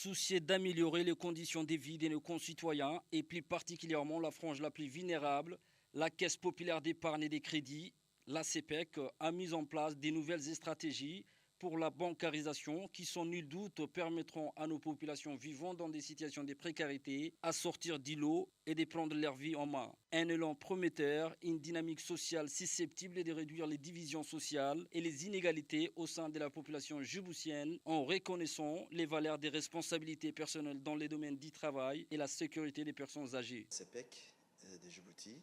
Soucieux d'améliorer les conditions de vie de nos concitoyens et plus particulièrement la frange la plus vulnérable, la Caisse populaire d'épargne et de crédit, la CPEC, a mis en place de nouvelles stratégies pour la bancarisation qui, sans nul doute, permettront à nos populations vivant dans des situations de précarité à sortir d'îlots et de prendre leur vie en main. Un élan prometteur, une dynamique sociale susceptible de réduire les divisions sociales et les inégalités au sein de la population djiboutienne en reconnaissant les valeurs des responsabilités personnelles dans les domaines du travail et la sécurité des personnes âgées. CPEC de Djibouti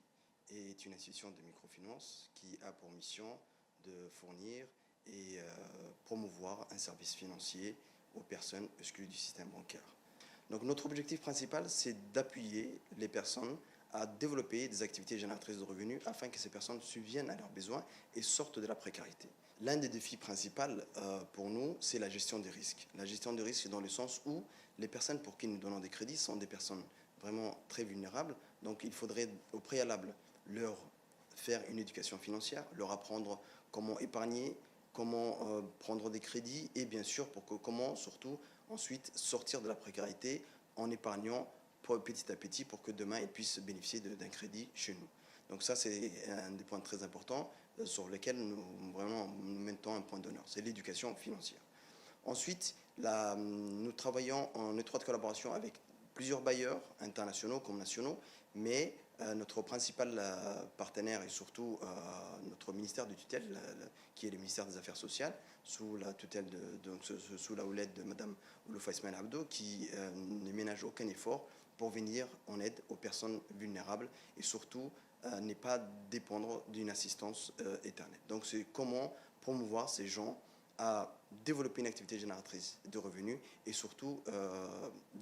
est une institution de microfinance qui a pour mission de fournir et promouvoir un service financier aux personnes exclues du système bancaire. Donc notre objectif principal, c'est d'appuyer les personnes à développer des activités génératrices de revenus afin que ces personnes subviennent à leurs besoins et sortent de la précarité. L'un des défis principaux pour nous, c'est la gestion des risques. La gestion des risques dans le sens où les personnes pour qui nous donnons des crédits sont des personnes vraiment très vulnérables. Donc il faudrait au préalable leur faire une éducation financière, leur apprendre comment épargner, comment prendre des crédits et bien sûr comment surtout ensuite sortir de la précarité en épargnant petit à petit pour que demain ils puissent bénéficier d'un crédit chez nous. Donc ça c'est un des points très importants sur lesquels nous mettons un point d'honneur, c'est l'éducation financière. Ensuite, nous travaillons en étroite collaboration avec plusieurs bailleurs internationaux comme nationaux, mais notre principal partenaire est surtout notre ministère de tutelle, qui est le ministère des Affaires sociales, sous la tutelle sous la houlette de Mme Ouloufa Ismaël Abdo, qui ne ménage aucun effort pour venir en aide aux personnes vulnérables et surtout ne pas dépendre d'une assistance éternelle. Donc c'est comment promouvoir ces gens à développer une activité génératrice de revenus et surtout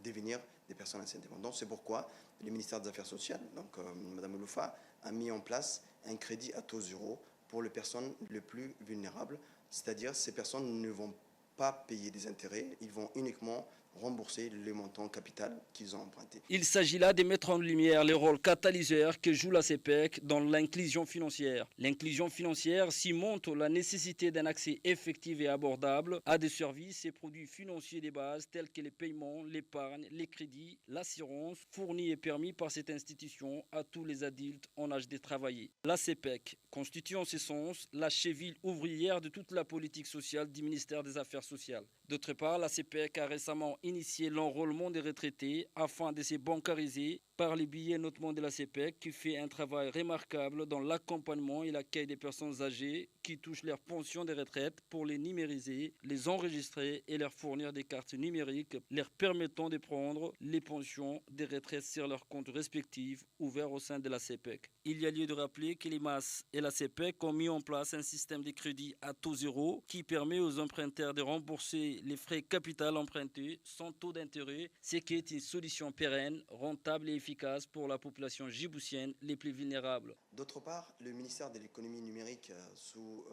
devenir des personnes assez indépendantes. C'est pourquoi le ministère des Affaires sociales, donc Mme Ouloufa, a mis en place un crédit à taux zéro pour les personnes les plus vulnérables. C'est-à-dire ces personnes ne vont pas payer des intérêts, ils vont uniquement rembourser le montant capital qu'ils ont emprunté. Il s'agit là de mettre en lumière le rôle catalyseur que joue la CPEC dans l'inclusion financière. L'inclusion financière s'y montre la nécessité d'un accès effectif et abordable à des services et produits financiers de base tels que les paiements, l'épargne, les crédits, l'assurance, fournis et permis par cette institution à tous les adultes en âge de travailler. La CPEC constitue en ce sens la cheville ouvrière de toute la politique sociale du ministère des Affaires sociales. D'autre part, la CPEC a récemment initié l'enrôlement des retraités afin de se bancariser par les billets notamment de la CPEC qui fait un travail remarquable dans l'accompagnement et l'accueil des personnes âgées qui touchent leur pension de retraite pour les numériser, les enregistrer et leur fournir des cartes numériques leur permettant de prendre les pensions des retraites sur leurs comptes respectifs ouverts au sein de la CPEC. Il y a lieu de rappeler que l'IMAS et la CPEC ont mis en place un système de crédit à taux zéro qui permet aux emprunteurs de rembourser les frais capital empruntés sans taux d'intérêt, ce qui est une solution pérenne, rentable et efficace pour la population djiboutienne les plus vulnérables. D'autre part, le ministère de l'économie numérique sous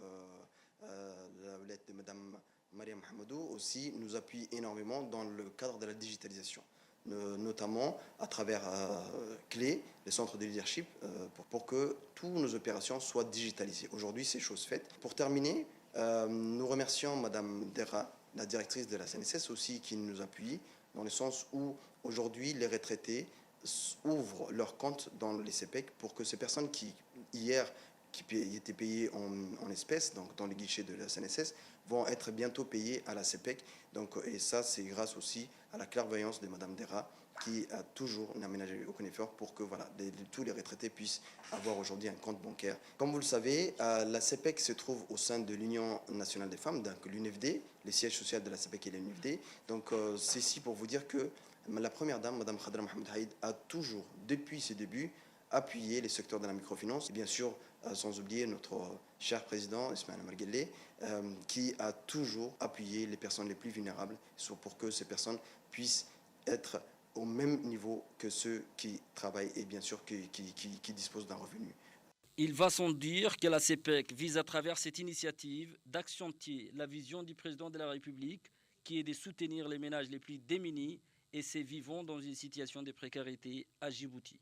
la houlette de Mme Mariam Hamadou aussi nous appuie énormément dans le cadre de la digitalisation, notamment à travers Clé, les centres de leadership, pour que toutes nos opérations soient digitalisées. Aujourd'hui, c'est chose faite. Pour terminer, nous remercions Mme Dera, la directrice de la CNSS aussi, qui nous appuie, dans le sens où aujourd'hui les retraités ouvrent leur compte dans les CPEC pour que ces personnes qui, hier, qui étaient payées en espèces, donc dans les guichets de la CNSS, vont être bientôt payées à la CPEC. Donc, et ça, c'est grâce aussi à la clairvoyance de Mme Dera, qui a toujours n'aménagé aucun effort pour que voilà, tous les retraités puissent avoir aujourd'hui un compte bancaire. Comme vous le savez, la CPEC se trouve au sein de l'Union nationale des femmes, donc l'UNFD, les sièges sociaux de la CPEC et l'UNFD. Donc c'est ici pour vous dire que la première dame, Mme Khadra Mohamed Haïd, a toujours, depuis ses débuts, appuyer les secteurs de la microfinance. Et bien sûr, sans oublier notre cher président, Ismaël Marguellé, qui a toujours appuyé les personnes les plus vulnérables pour que ces personnes puissent être au même niveau que ceux qui travaillent et bien sûr qui disposent d'un revenu. Il va sans dire que la CPEC vise à travers cette initiative d'accentuer la vision du président de la République qui est de soutenir les ménages les plus démunis et ceux vivant dans une situation de précarité à Djibouti.